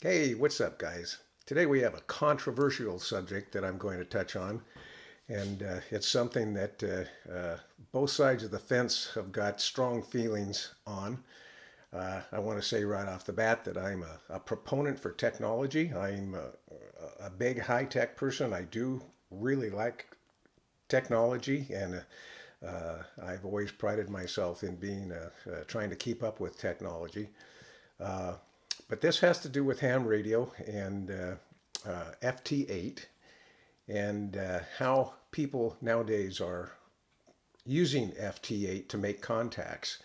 Hey, what's up, guys? Today we have a controversial subject that I'm going to touch on, and it's something that both sides of the fence have got strong feelings on. I want to say right off the bat that I'm a proponent for technology. I'm a big high tech person. I do really like technology, and I've always prided myself in being trying to keep up with technology. Uh, but this has to do with ham radio and FT8 and how people nowadays are using FT8 to make contacts.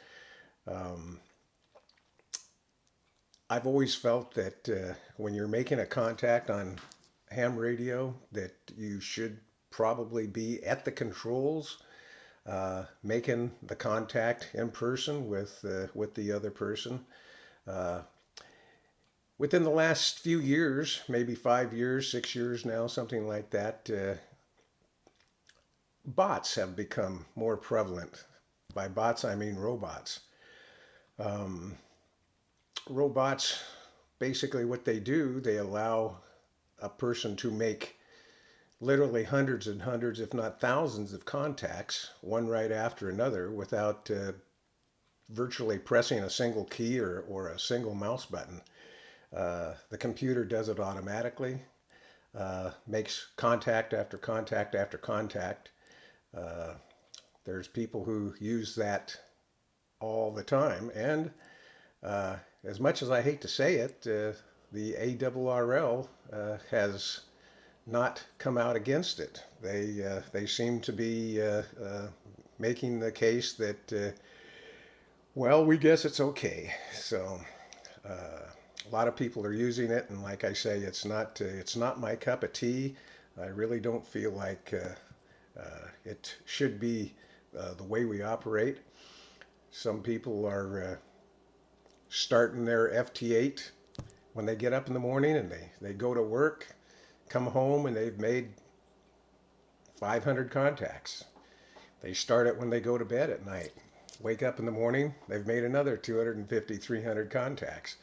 Um, I've always felt that when you're making a contact on ham radio, that you should probably be at the controls, making the contact in person with the other person. Uh, Within the last few years, maybe 5 years, 6 years now, something like that, bots have become more prevalent. By bots, I mean robots. Um, Robots, basically, what they do, they allow a person to make literally hundreds and hundreds, if not thousands, of contacts, one right after another, without virtually pressing a single key or a single mouse button. The computer does it automatically, makes contact after contact after contact. Uh, there's people who use that all the time. And as much as I hate to say it, the ARRL has not come out against it. They seem to be making the case that, well, we guess it's okay. So a lot of people are using it, and like I say, it's not my cup of tea. I really don't feel like it should be the way we operate. Some people are starting their FT8 when they get up in the morning and they go to work, come home, and they've made 500 contacts. They start it when they go to bed at night. Wake up in the morning, they've made another 250, 300 contacts.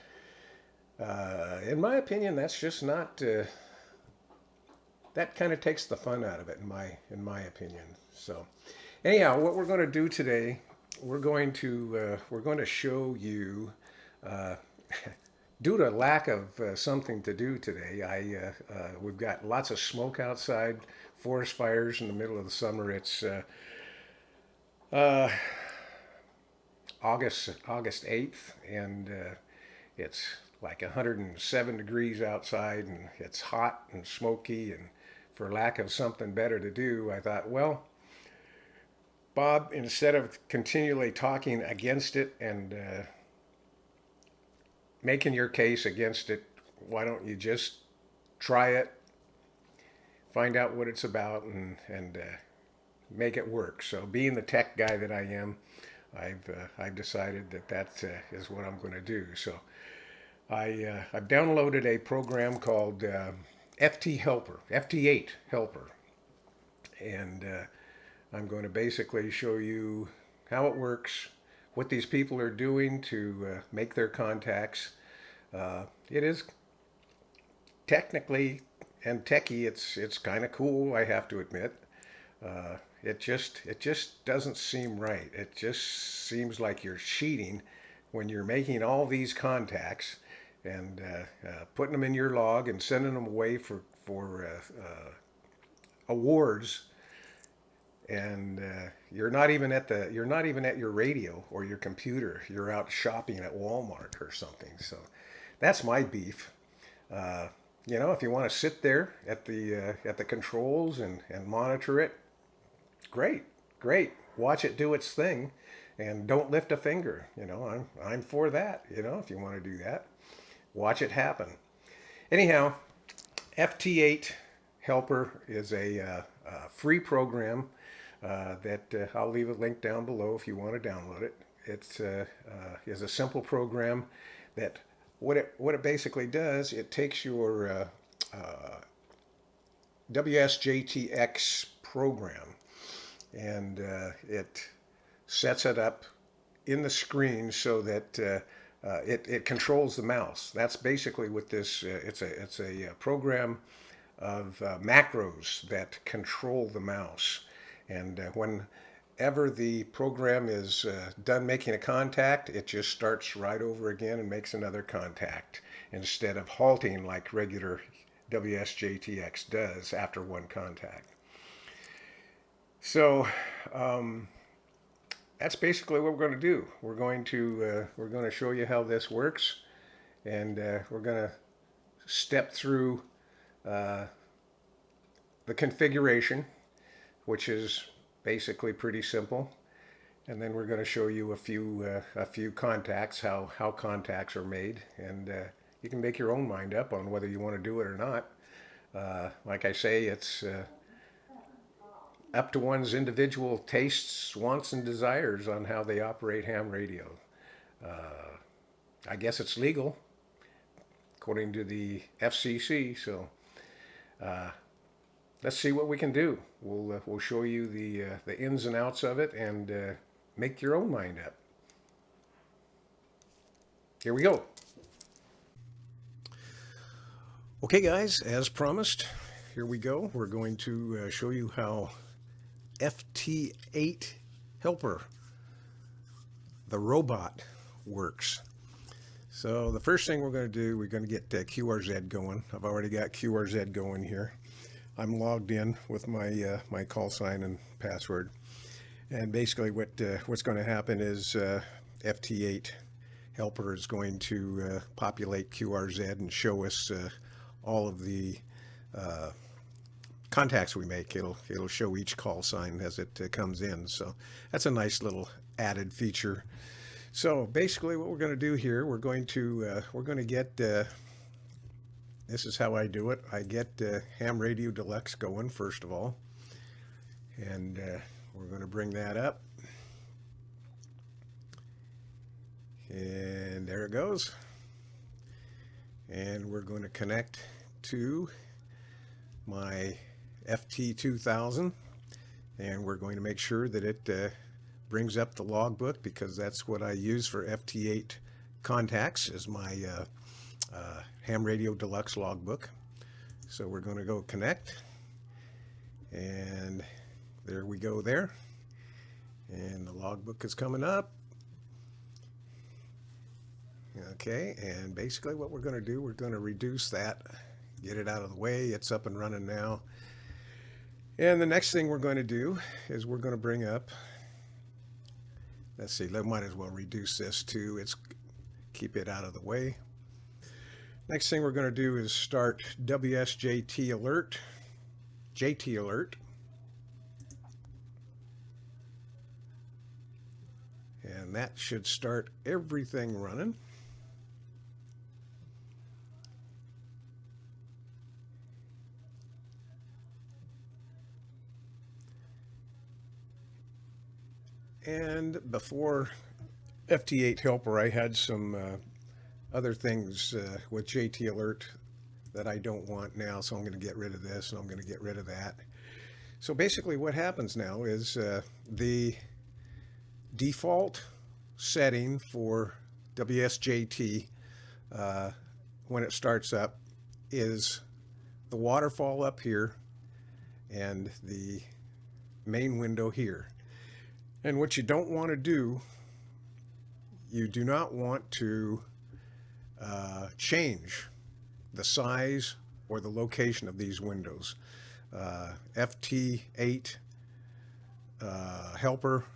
In my opinion, that's just not. That kind of takes the fun out of it, in my opinion. So, anyhow, what we're going to do today, we're going to show you. Uh, Due to lack of something to do today, we've got lots of smoke outside, forest fires in the middle of the summer. It's uh, August 8th, and it's like 107 degrees outside, and it's hot and smoky. And for lack of something better to do, I thought, well, Bob, instead of continually talking against it and making your case against it, why don't you just try it, find out what it's about, and make it work? So, being the tech guy that I am, I've decided that that is what I'm going to do. So, I've downloaded a program called FT8 Helper, and I'm going to basically show you how it works, what these people are doing to make their contacts. It is technically and techie. It's kind of cool, I have to admit. It just doesn't seem right. It just seems like you're cheating when you're making all these contacts and putting them in your log and sending them away for awards, and you're not even at your radio or your computer. You're out shopping at Walmart or something. So that's my beef. Uh, if you want to sit there at the controls and monitor it, great, great. Watch it do its thing, and don't lift a finger. I'm for that. If you want to do that, watch it happen. Anyhow, FT8 Helper is a free program that I'll leave a link down below if you want to download it. It is a simple program that what it basically does, it takes your WSJTX program and it sets it up in the screen so that it controls the mouse. That's basically what this. It's a program of macros that control the mouse. And whenever the program is done making a contact, it just starts right over again and makes another contact instead of halting like regular WSJTX does after one contact. So that's basically what we're going to do. We're going to show you how this works, and we're going to step through the configuration, which is basically pretty simple, and then we're going to show you a few contacts, how contacts are made, and you can make your own mind up on whether you want to do it or not. Like I say, it's up to one's individual tastes, wants, and desires on how they operate ham radio. I guess it's legal according to the FCC, so let's see what we can do. We'll show you the ins and outs of it, and make your own mind up. Here we go. Okay, guys, as promised, here we go. We're going to show you how FT8 Helper, the robot, works. So the first thing we're going to do, we're going to get QRZ going. I've already got QRZ going here. I'm logged in with my my call sign and password, and basically what's going to happen is FT8 Helper is going to populate QRZ and show us all of the contacts we make. It'll show each call sign as it comes in. So that's a nice little added feature. So basically, what we're going to do here, we're going to get. This is how I do it. I get Ham Radio Deluxe going first of all, and we're going to bring that up, and there it goes. And we're going to connect to my FT2000, and we're going to make sure that it brings up the logbook, because that's what I use for FT8 contacts, is my Ham Radio Deluxe logbook. So we're going to go connect, and there we go there, and the logbook is coming up. Okay, and basically what we're going to do, we're going to reduce that, get it out of the way. It's up and running now. And the next thing we're going to do is we're going to bring up, let's see, might as well reduce this to, keep it out of the way. Next thing we're going to do is start WSJT alert, JT alert. And that should start everything running. And before FT8 Helper, I had some other things with JT Alert that I don't want now, so I'm going to get rid of this, and I'm going to get rid of that. So basically what happens now is the default setting for WSJT when it starts up is the waterfall up here and the main window here. And what you don't want to do, you do not want to change the size or the location of these windows. FT8 Helper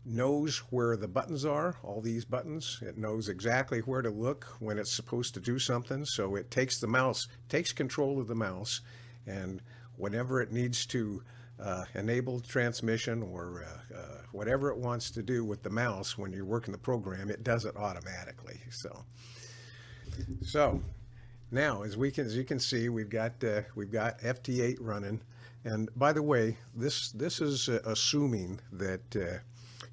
knows where the buttons are, all these buttons. It knows exactly where to look when it's supposed to do something. So it takes control of the mouse, and whenever it needs to enable transmission or whatever it wants to do with the mouse when you're working the program, it does it automatically. So now, as you can see, we've got FT8 running. And by the way, this is assuming that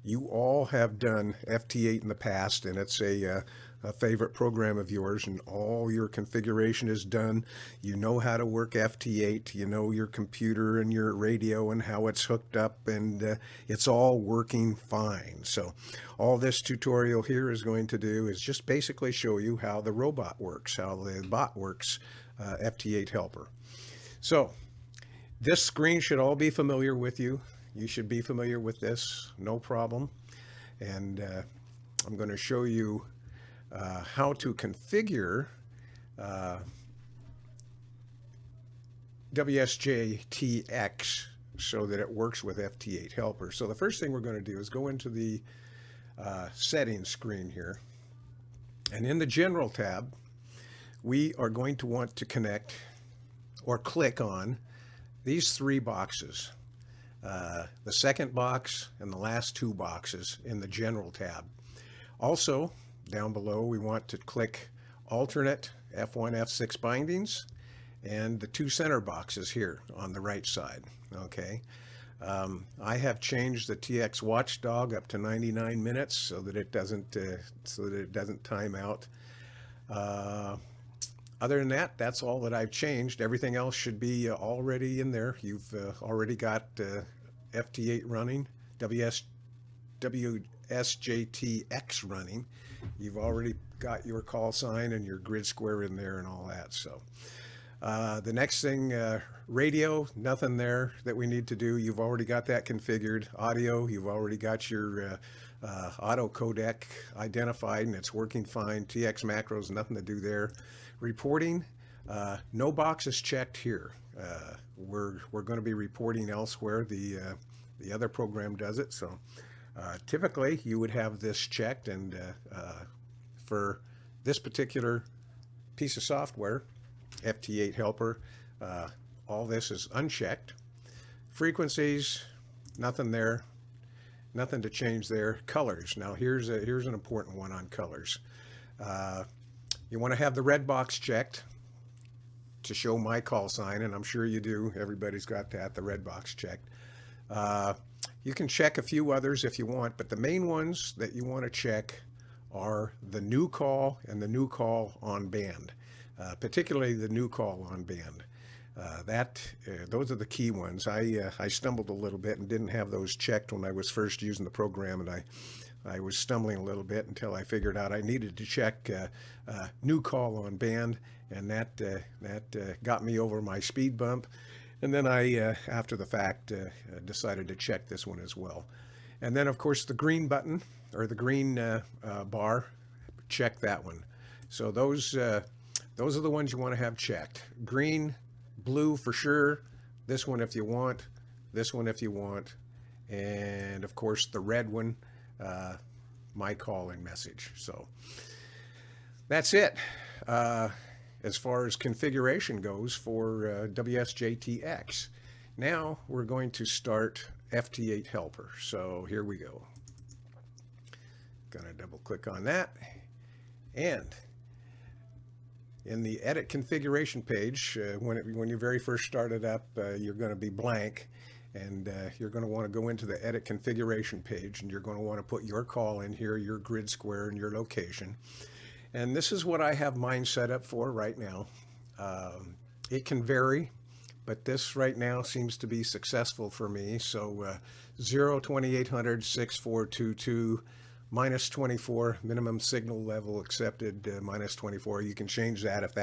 you all have done FT8 in the past, and it's a a favorite program of yours and all your configuration is done. You know how to work FT8, you know your computer and your radio and how it's hooked up, and it's all working fine. So all this tutorial here is going to do is just basically show you how the robot works, how the bot works, FT8 helper. So this screen should all be familiar with you. You should be familiar with this, no problem. And I'm going to show you how to configure WSJTX so that it works with FT8 helper. So the first thing we're going to do is go into the settings screen here. And in the General tab, we are going to want to connect or click on these three boxes. The second box and the last two boxes in the General tab. Also, down below, we want to click alternate F1, F6 bindings and the two center boxes here on the right side. Okay. I have changed the TX Watchdog up to 99 minutes so that it doesn't time out. Other than that, that's all that I've changed. Everything else should be already in there. You've already got FT8 running, WSJTX running. You've already got your call sign and your grid square in there and all that. So the next thing, radio, nothing there that we need to do. You've already got that configured. Audio, you've already got your auto codec identified and it's working fine. TX macros, nothing to do there. Reporting, no boxes checked here. We're going to be reporting elsewhere. The other program does it. So typically you would have this checked, and for this particular piece of software, FT8 helper, all this is unchecked. Frequencies, nothing there. Nothing to change there. Colors. Now here's an important one on colors. You want to have the red box checked to show my call sign, and I'm sure you do. Everybody's got that, the red box checked. You can check a few others if you want, but the main ones that you want to check are the new call and the new call on band, particularly the new call on band. Those are the key ones. I stumbled a little bit and didn't have those checked when I was first using the program, and I was stumbling a little bit until I figured out I needed to check new call on band, and that got me over my speed bump. And then I, after the fact, decided to check this one as well. And then, of course, the green button or the green bar, check that one. So those are the ones you want to have checked. Green, blue for sure. This one if you want. This one if you want. And of course, the red one. My call-in message. So that's it as far as configuration goes for WSJTX. Now we're going to start FT8 helper. So here we go. Gonna double click on that, and in the edit configuration page, when you very first start it up, you're going to be blank. And you're going to want to go into the edit configuration page, and you're going to want to put your call in here, your grid square, and your location. And this is what I have mine set up for right now. It can vary, but this right now seems to be successful for me. So 02800 6422 minus 24, minimum signal level accepted, minus 24. You can change that if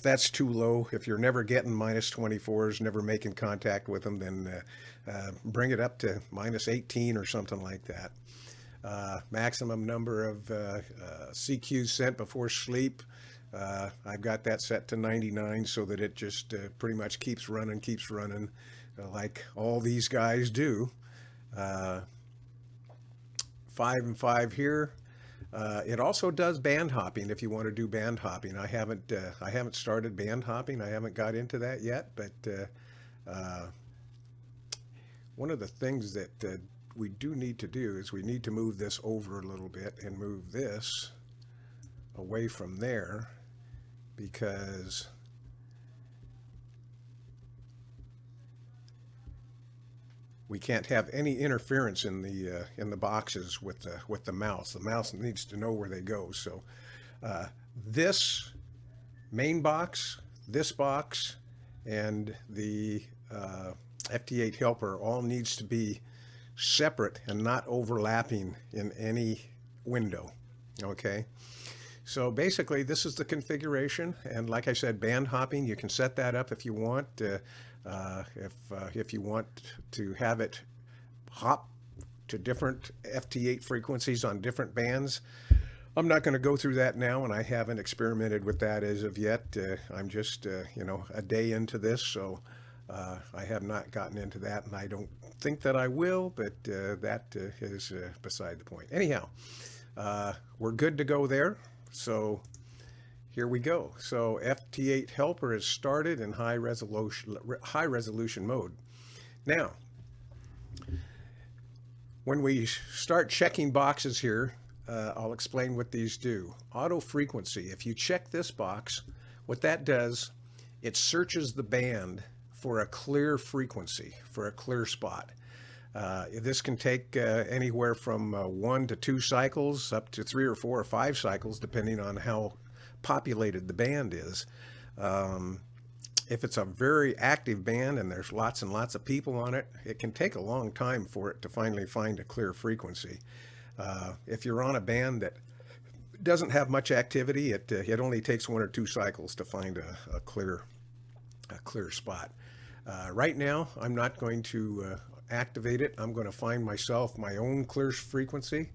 that's too low. If you're never getting minus 24s, never making contact with them, then bring it up to minus 18 or something like that. Maximum number of CQs sent before sleep. I've got that set to 99 so that it just pretty much keeps running like all these guys do. 5 and 5 here. It also does band hopping if you want to do band hopping. I haven't started band hopping. I haven't got into that yet, but one of the things that we do need to do is we need to move this over a little bit and move this away from there, because we can't have any interference in the boxes with the mouse. The mouse needs to know where they go. So This main box, this box, and the FT8 helper all needs to be separate and not overlapping in any window. Okay, so basically this is the configuration, and like I said, band hopping, you can set that up if you want. If you want to have it hop to different FT8 frequencies on different bands, I'm not going to go through that now, and I haven't experimented with that as of yet. I'm just, a day into this, so I have not gotten into that, and I don't think that I will, but that is beside the point. Anyhow, we're good to go there, so here we go. So FT8 helper is started in high resolution mode. Now, when we start checking boxes here, I'll explain what these do. Auto frequency, if you check this box, what that does, it searches the band for a clear frequency, for a clear spot. This can take anywhere from 1 to 2 cycles up to 3 or 4 or 5 cycles, depending on how populated the band is. If it's a very active band and there's lots and lots of people on it, it can take a long time for it to finally find a clear frequency. If you're on a band that doesn't have much activity, it only takes 1 or 2 cycles to find a clear spot. Right now, I'm not going to activate it. I'm going to find myself my own clear frequency.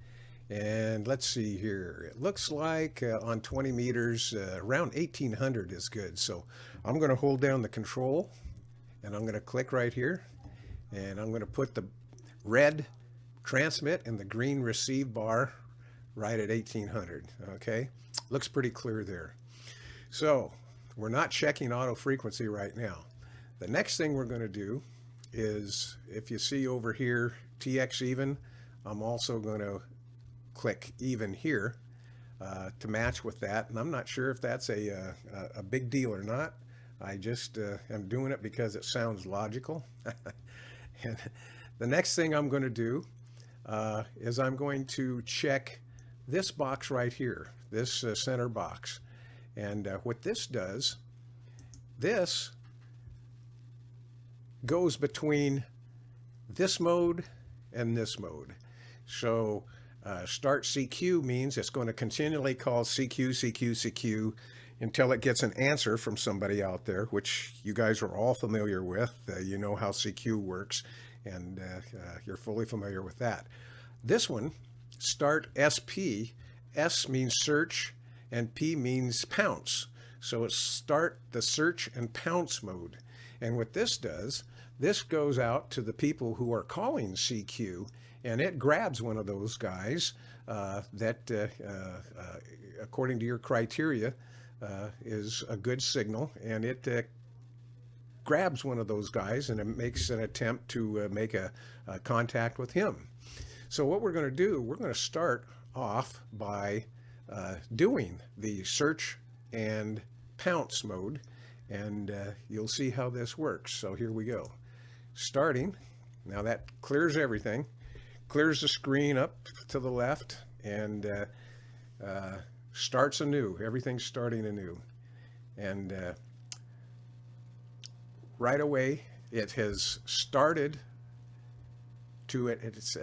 And let's see here. It looks like on 20 meters, around 1800 is good. So I'm going to hold down the control, and I'm going to click right here, and I'm going to put the red transmit and the green receive bar right at 1800. Okay, looks pretty clear there. So we're not checking auto frequency right now. The next thing we're going to do is, if you see over here TX even, I'm also going to click even here to match with that, and I'm not sure if that's a big deal or not. I just am doing it because it sounds logical. And the next thing I'm going to do is I'm going to check this box right here, this center box. And what this does, this goes between this mode and this mode. So start CQ means it's going to continually call CQ, CQ, CQ until it gets an answer from somebody out there, which you guys are all familiar with. You know how CQ works, and you're fully familiar with that. This one, start SP, S means search, and P means pounce. So it's start the search and pounce mode. And what this does, this goes out to the people who are calling CQ, and it grabs one of those guys that, according to your criteria, is a good signal, and it grabs one of those guys and it makes an attempt to make a contact with him. So what we're going to do, we're going to start off by doing the search and pounce mode, and you'll see how this works. So here we go. Starting, now that clears everything, clears the screen up to the left, and starts anew. Everything's starting anew. And right away, it has started to it. It's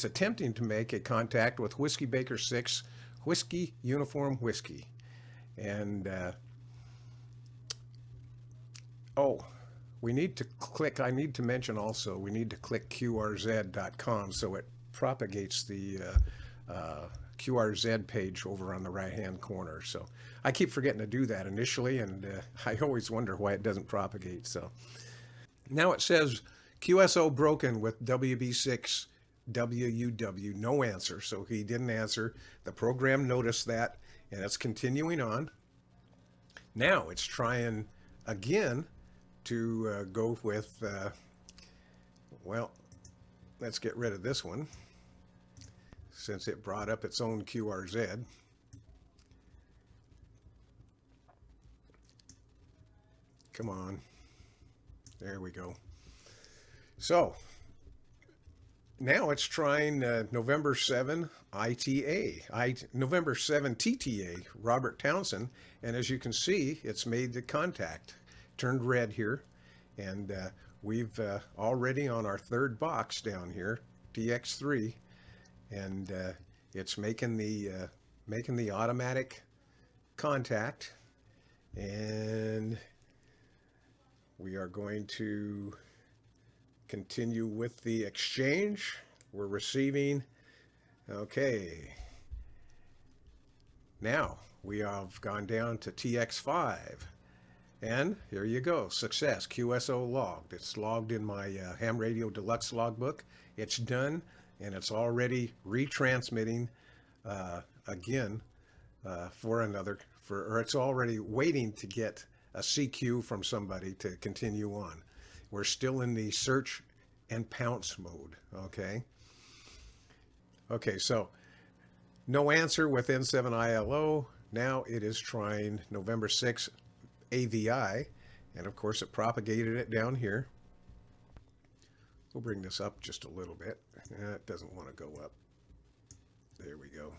attempting to make a contact with Whiskey Baker 6, Whiskey Uniform Whiskey. And we need to click, I need to mention also, we need to click QRZ.com so it propagates the QRZ page over on the right hand corner. So I keep forgetting to do that initially, and I always wonder why it doesn't propagate. So now it says QSO broken with WB6 WUW, no answer. So he didn't answer. The program noticed that, and it's continuing on. Now it's trying again to go with, well, let's get rid of this one since it brought up its own QRZ. Come on. There we go. So Now it's trying November 7 November 7 TTA, Robert Townsend. And as you can see, it's made the contact, turned red here. And we've already on our third box down here, TX3, and it's making the automatic contact. And we are going to continue with the exchange. We're receiving. Okay. Now we have gone down to TX5. And here you go. Success. QSO logged. It's logged in my Ham Radio Deluxe logbook. It's done, and it's already retransmitting again or it's already waiting to get a CQ from somebody to continue on. We're still in the search and pounce mode, okay? Okay, so no answer with N7ILO. Now it is trying November 6 AVI, and of course it propagated it down here. We'll bring this up just a little bit. It doesn't want to go up. There we go.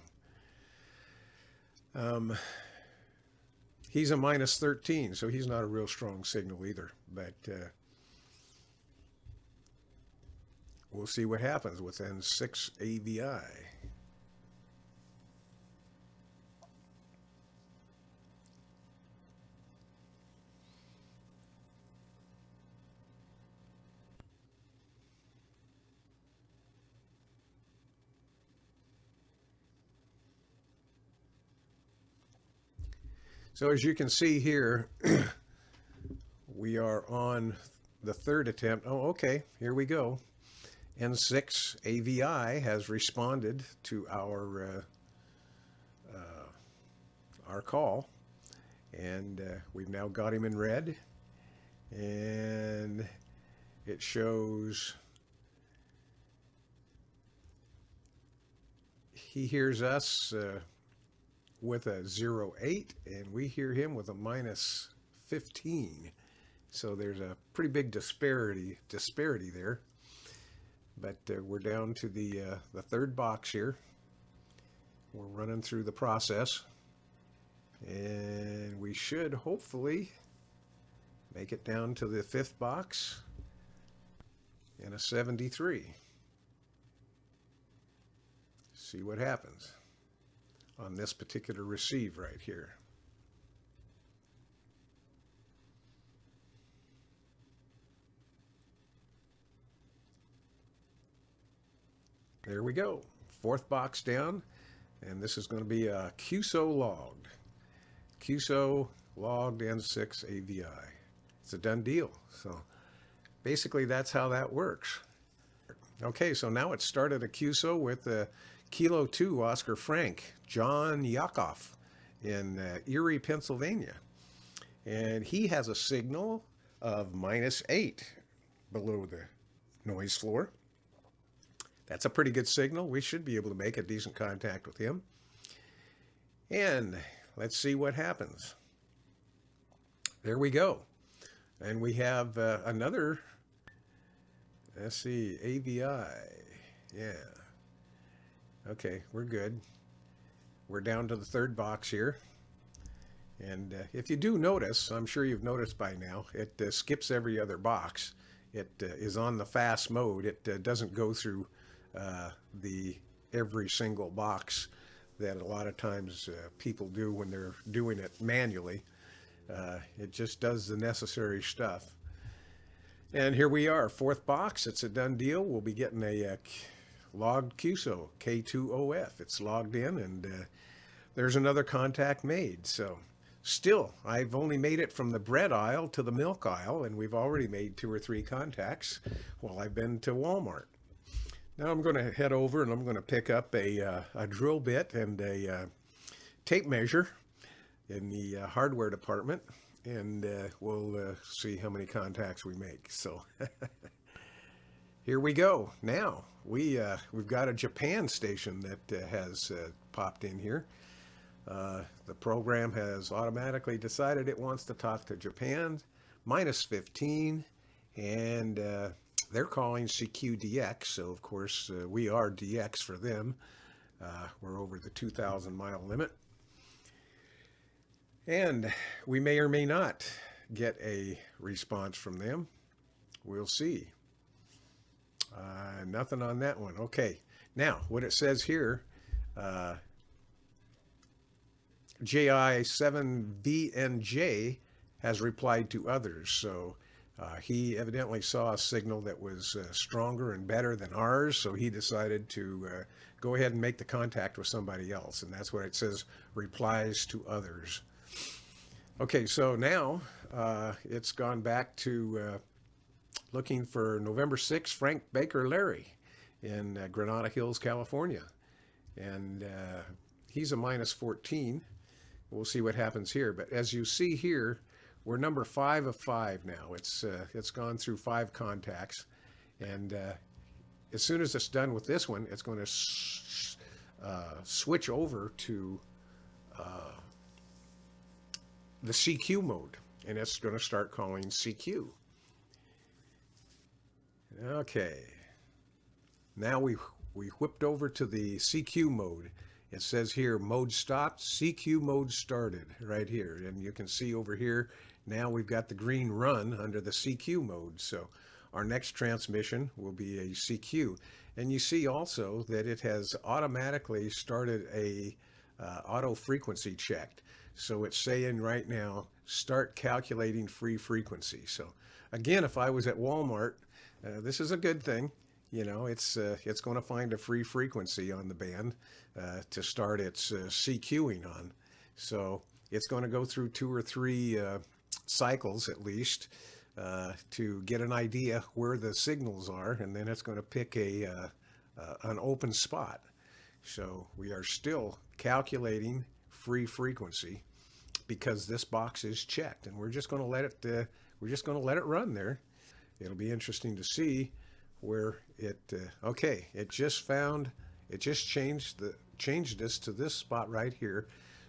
He's a minus 13, so he's not a real strong signal either, but we'll see what happens with N6 AVI. So as you can see here, we are on the third attempt. Oh, okay, here we go. N6 AVI has responded to our call, and we've now got him in red, and it shows he hears us with a 0.8, and we hear him with a minus 15. So there's a pretty big disparity there. But we're down to the third box here. We're running through the process, and we should hopefully make it down to the fifth box in a 73. See what happens on this particular receive right here. There we go. Fourth box down, and this is going to be a QSO logged. QSO logged N6 AVI. It's a done deal. So basically that's how that works. Okay, so now it started a QSO with Kilo 2 Oscar Frank, John Yakov in Erie, Pennsylvania. And he has a signal of -8 below the noise floor. That's a pretty good signal. We should be able to make a decent contact with him. And let's see what happens. There we go. And we have another, let's see, AVI. Yeah. Okay, we're good. We're down to the third box here. And if you do notice, I'm sure you've noticed by now, it skips every other box. It is on the fast mode. It doesn't go through every single box that a lot of times people do when they're doing it manually. It just does the necessary stuff. And here we are, fourth box. It's a done deal. We'll be getting a logged QSO, K2OF. It's logged in, and there's another contact made. So still, I've only made it from the bread aisle to the milk aisle, and we've already made 2 or 3 contacts while I've been to Walmart. Now I'm going to head over and I'm going to pick up a drill bit and a tape measure in the hardware department, and we'll see how many contacts we make. So here we go. Now we've got a Japan station that has popped in here. The program has automatically decided it wants to talk to Japan, -15, and They're calling CQDX, so of course we are DX for them. We're over the 2,000 mile limit. And we may or may not get a response from them. We'll see. Nothing on that one. Okay. Now, what it says here, JI7VNJ has replied to others. So he evidently saw a signal that was stronger and better than ours. So he decided to go ahead and make the contact with somebody else. And that's what it says, replies to others. Okay, so now it's gone back to looking for November 6th, Frank Baker Larry in Granada Hills, California. And he's a -14. We'll see what happens here. But as you see here, we're number 5 of 5 now. It's gone through 5 contacts. And as soon as it's done with this one, it's going to switch over to the CQ mode. And it's going to start calling CQ. Okay. Now we whipped over to the CQ mode. It says here, mode stopped, CQ mode started, right here. And you can see over here, now we've got the green run under the CQ mode. So our next transmission will be a CQ. And you see also that it has automatically started a auto frequency check. So it's saying right now, start calculating free frequency. So again, if I was at Walmart, this is a good thing. You know, it's going to find a free frequency on the band to start its CQing on. So it's going to go through 2 or 3 cycles at least to get an idea where the signals are, and then it's going to pick an open spot. So we are still calculating free frequency because this box is checked, and we're just going to let it run there. It'll be interesting to see where it okay, it just changed us to this spot right here,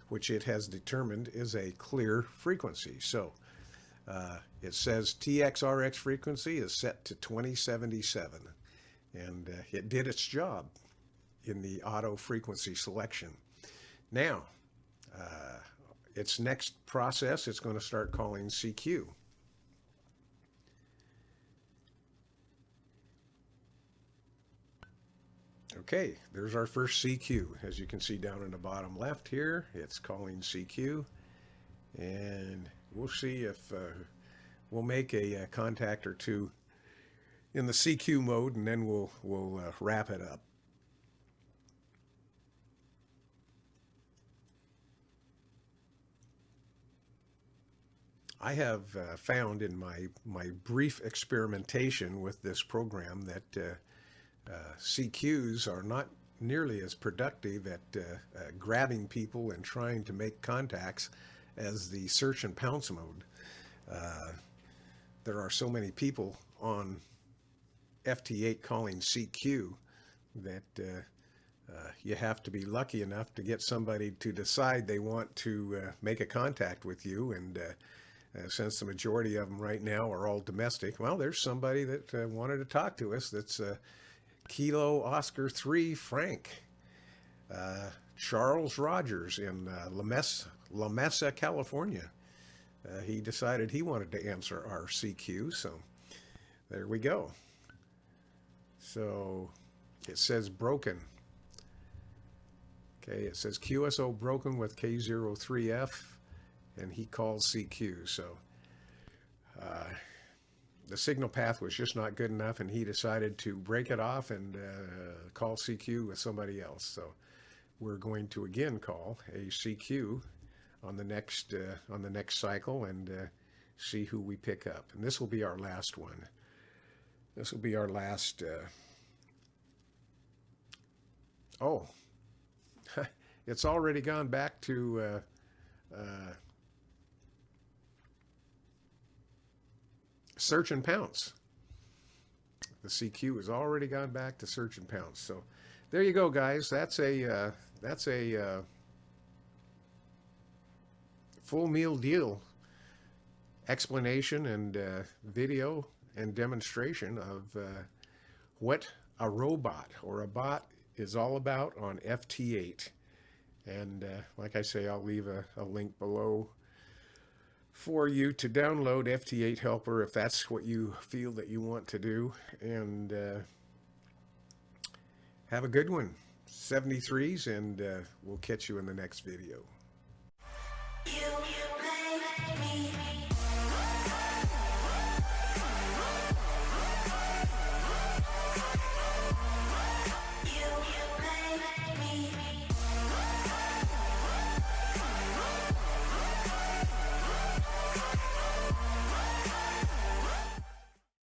which it has determined is a clear frequency. So it says TXRX frequency is set to 2077, and it did its job in the auto frequency selection. Now its next process, it's going to start calling CQ. Okay, there's our first CQ. As you can see down in the bottom left here, it's calling CQ. And we'll see if we'll make a contact or two in the CQ mode, and then we'll wrap it up. I have found in my brief experimentation with this program that CQs are not nearly as productive at grabbing people and trying to make contacts as the search and pounce mode. There are so many people on FT8 calling CQ that you have to be lucky enough to get somebody to decide they want to make a contact with you. And since the majority of them right now are all domestic, well, there's somebody that wanted to talk to us. That's Kilo Oscar 3 Frank. Charles Rogers in La Mesa, California. He decided he wanted to answer our CQ, so there we go. So it says broken. Okay, it says QSO broken with K03F, and he calls CQ. So the signal path was just not good enough, and he decided to break it off and call CQ with somebody else. So we're going to again call a CQ on the next cycle and see who we pick up. And this will be our last one. This will be our last. Oh, it's already gone back to. Search and pounce. The CQ has already gone back to search and pounce. So there you go, guys. That's a full meal deal explanation and video and demonstration of what a robot or a bot is all about on FT8. And like I say, I'll leave a link below for you to download FT8 Helper if that's what you feel that you want to do. And have a good one. 73s, and we'll catch you in the next video. You make me